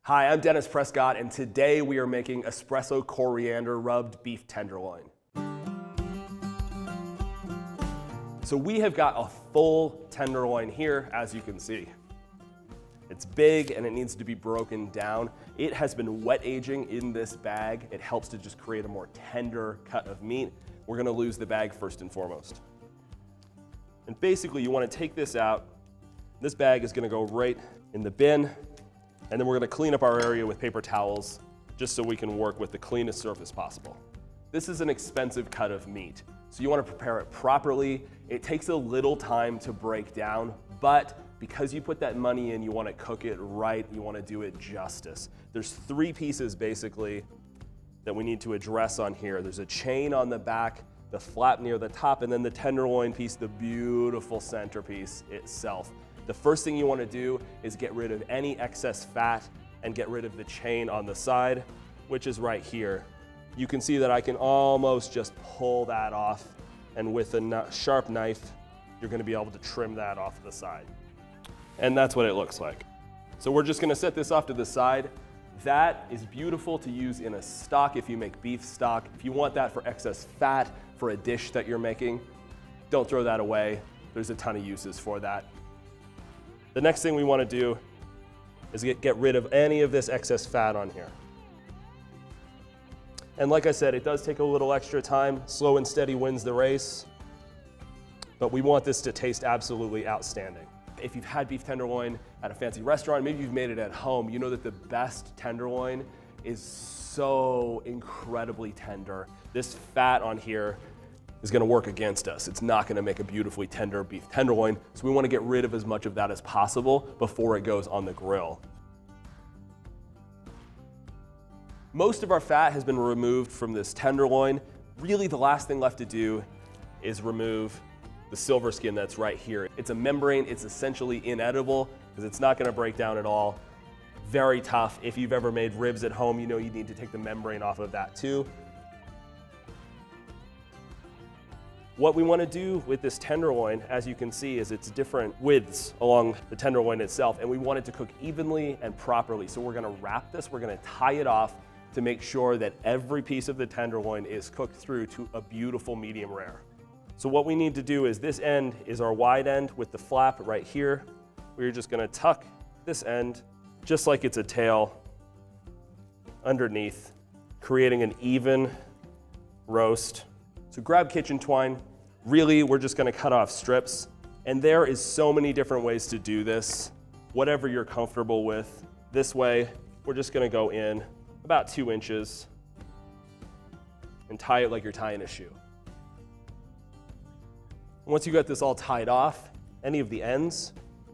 Hi, I'm Dennis Prescott, and today we are making espresso coriander rubbed beef tenderloin. So we have got a full tenderloin here, as you can see. It's big and it needs to be broken down. It has been wet aging in this bag. It helps to just create a more tender cut of meat. We're gonna lose the bag first and foremost. And basically you wanna take this out. This bag is gonna go right in the bin, and then we're gonna clean up our area with paper towels just so we can work with the cleanest surface possible. This is an expensive cut of meat, so you wanna prepare it properly. It takes a little time to break down, but because you put that money in, you wanna cook it right, you wanna do it justice. There's 3 pieces basically that we need to address on here. There's a chain on the back, the flap near the top, and then the tenderloin piece, the beautiful centerpiece itself. The first thing you want to do is get rid of any excess fat and get rid of the chain on the side, which is right here. You can see that I can almost just pull that off, and with a sharp knife, you're going to be able to trim that off the side. And that's what it looks like. So we're just going to set this off to the side. That is beautiful to use in a stock if you make beef stock. If you want that for excess fat for a dish that you're making, don't throw that away. There's a ton of uses for that. The next thing we want to do is get rid of any of this excess fat on here. And like I said, it does take a little extra time. Slow and steady wins the race, but we want this to taste absolutely outstanding. If you've had beef tenderloin at a fancy restaurant, maybe you've made it at home, you know that the best tenderloin is so incredibly tender. This fat on here is gonna work against us. It's not gonna make a beautifully tender beef tenderloin, so we wanna get rid of as much of that as possible before it goes on the grill. Most of our fat has been removed from this tenderloin. Really, the last thing left to do is remove the silverskin that's right here. It's a membrane, it's essentially inedible because it's not gonna break down at all. Very tough. If you've ever made ribs at home, you know you need to take the membrane off of that too. What we want to do with this tenderloin, as you can see, is it's different widths along the tenderloin itself, and we want it to cook evenly and properly. So we're going to wrap this, we're going to tie it off to make sure that every piece of the tenderloin is cooked through to a beautiful medium rare. So what we need to do is this end is our wide end with the flap right here. We're just going to tuck this end just like it's a tail underneath, creating an even roast. So grab kitchen twine. Really, we're just gonna cut off strips. And there is so many different ways to do this, whatever you're comfortable with. This way, we're just gonna go in about 2 inches and tie it like you're tying a shoe. Once you got this all tied off, any of the ends,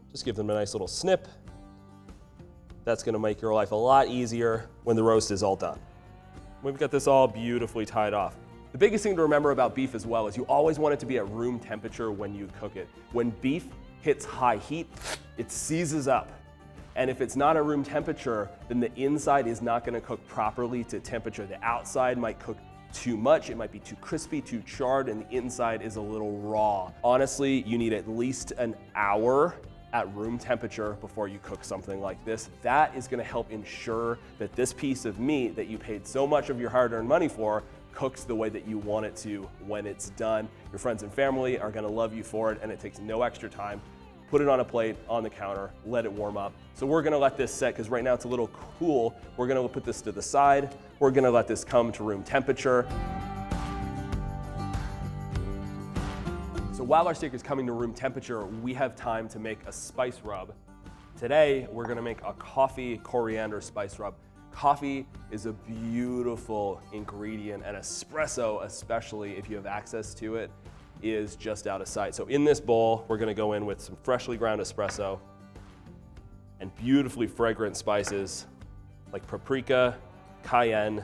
just give them a nice little snip. That's gonna make your life a lot easier when the roast is all done. We've got this all beautifully tied off. The biggest thing to remember about beef as well is you always want it to be at room temperature when you cook it. When beef hits high heat, it seizes up. And if it's not at room temperature, then the inside is not gonna cook properly to temperature. The outside might cook too much, it might be too crispy, too charred, and the inside is a little raw. Honestly, you need at least an hour at room temperature before you cook something like this. That is gonna help ensure that this piece of meat that you paid so much of your hard-earned money for cooks the way that you want it to when it's done. Your friends and family are gonna love you for it, and it takes no extra time. Put it on a plate, on the counter, let it warm up. So we're gonna let this set, because right now it's a little cool. We're gonna put this to the side. We're gonna let this come to room temperature. So while our steak is coming to room temperature, we have time to make a spice rub. Today, we're gonna make a coffee coriander spice rub. Coffee is a beautiful ingredient, and espresso, especially if you have access to it, is just out of sight. So in this bowl, we're gonna go in with some freshly ground espresso and beautifully fragrant spices like paprika, cayenne,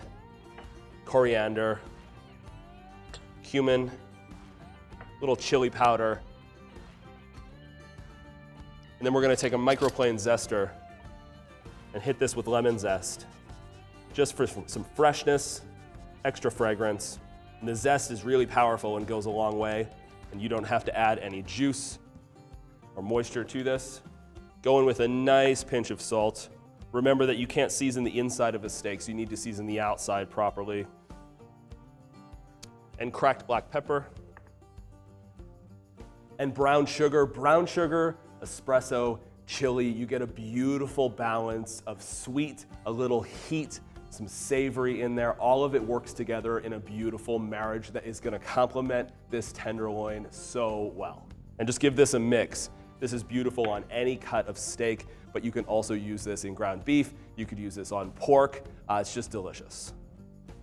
coriander, cumin, little chili powder. And then we're gonna take a microplane zester and hit this with lemon zest, just for some freshness, extra fragrance. And the zest is really powerful and goes a long way, and you don't have to add any juice or moisture to this. Go in with a nice pinch of salt. Remember that you can't season the inside of a steak, so you need to season the outside properly. And cracked black pepper. And brown sugar, espresso, chili. You get a beautiful balance of sweet, a little heat, some savory in there. All of it works together in a beautiful marriage that is gonna complement this tenderloin so well. And just give this a mix. This is beautiful on any cut of steak, but you can also use this in ground beef. You could use this on pork. It's just delicious.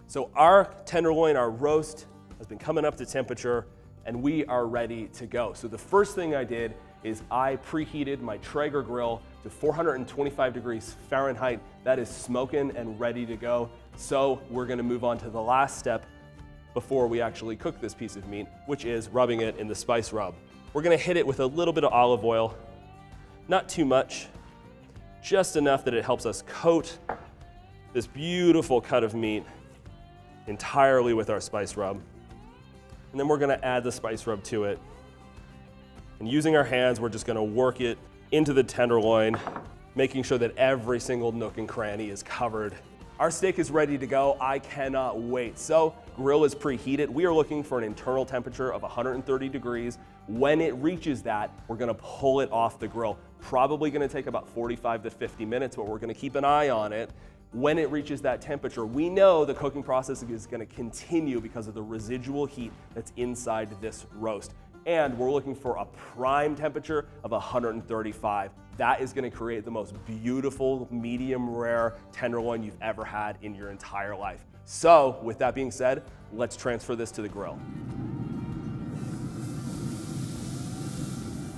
So our tenderloin, our roast, has been coming up to temperature, and we are ready to go. So the first thing I did is I preheated my Traeger grill to 425 degrees Fahrenheit. That is smoking and ready to go. So we're gonna move on to the last step before we actually cook this piece of meat, which is rubbing it in the spice rub. We're gonna hit it with a little bit of olive oil, not too much, just enough that it helps us coat this beautiful cut of meat entirely with our spice rub. And then we're gonna add the spice rub to it. And using our hands, we're just gonna work it into the tenderloin, making sure that every single nook and cranny is covered. Our steak is ready to go. I cannot wait. So, grill is preheated. We are looking for an internal temperature of 130 degrees. When it reaches that, we're gonna pull it off the grill. Probably gonna take about 45 to 50 minutes, but we're gonna keep an eye on it. When it reaches that temperature, we know the cooking process is gonna continue because of the residual heat that's inside this roast. And we're looking for a prime temperature of 135. That is gonna create the most beautiful, medium rare tenderloin you've ever had in your entire life. So, with that being said, let's transfer this to the grill.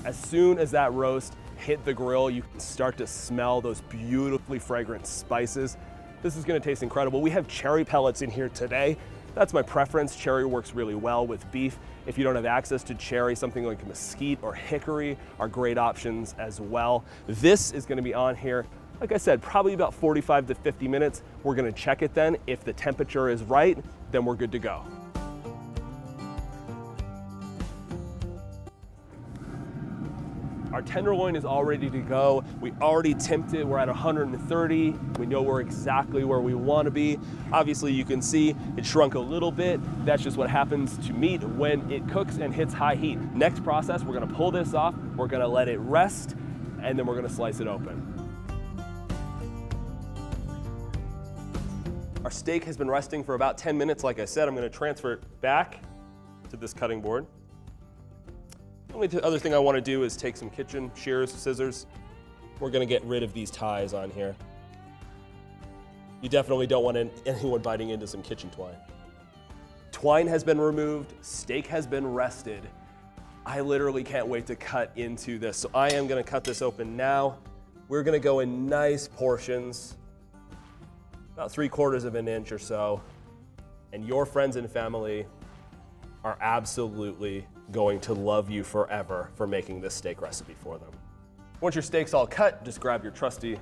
As soon as that roast hit the grill, you can start to smell those beautifully fragrant spices. This is gonna taste incredible. We have cherry pellets in here today. That's my preference. Cherry works really well with beef. If you don't have access to cherry, something like mesquite or hickory are great options as well. This is gonna be on here, like I said, probably about 45 to 50 minutes. We're gonna check it then. If the temperature is right, then we're good to go. Our tenderloin is all ready to go. We already temped it. We're at 130. We know we're exactly where we want to be. Obviously, you can see it shrunk a little bit. That's just what happens to meat when it cooks and hits high heat. Next process, we're gonna pull this off. We're gonna let it rest, and then we're gonna slice it open. Our steak has been resting for about 10 minutes. Like I said, I'm gonna transfer it back to this cutting board. The only other thing I want to do is take some kitchen shears, scissors. We're going to get rid of these ties on here. You definitely don't want anyone biting into some kitchen twine. Twine has been removed, steak has been rested. I literally can't wait to cut into this. So I am going to cut this open now. We're going to go in nice portions, about 3/4 of an inch or so. And your friends and family are absolutely going to love you forever for making this steak recipe for them. Once your steak's all cut, just grab your trusty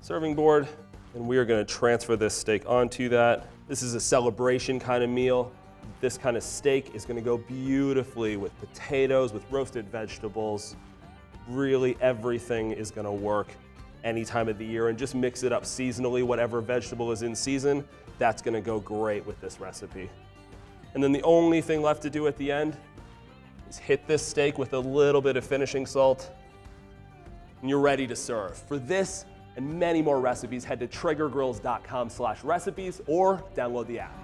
serving board, and we are gonna transfer this steak onto that. This is a celebration kind of meal. This kind of steak is gonna go beautifully with potatoes, with roasted vegetables. Really, everything is gonna work any time of the year, and just mix it up seasonally. Whatever vegetable is in season, that's gonna go great with this recipe. And then the only thing left to do at the end is hit this steak with a little bit of finishing salt, and you're ready to serve. For this and many more recipes, head to traegergrills.com/recipes or download the app.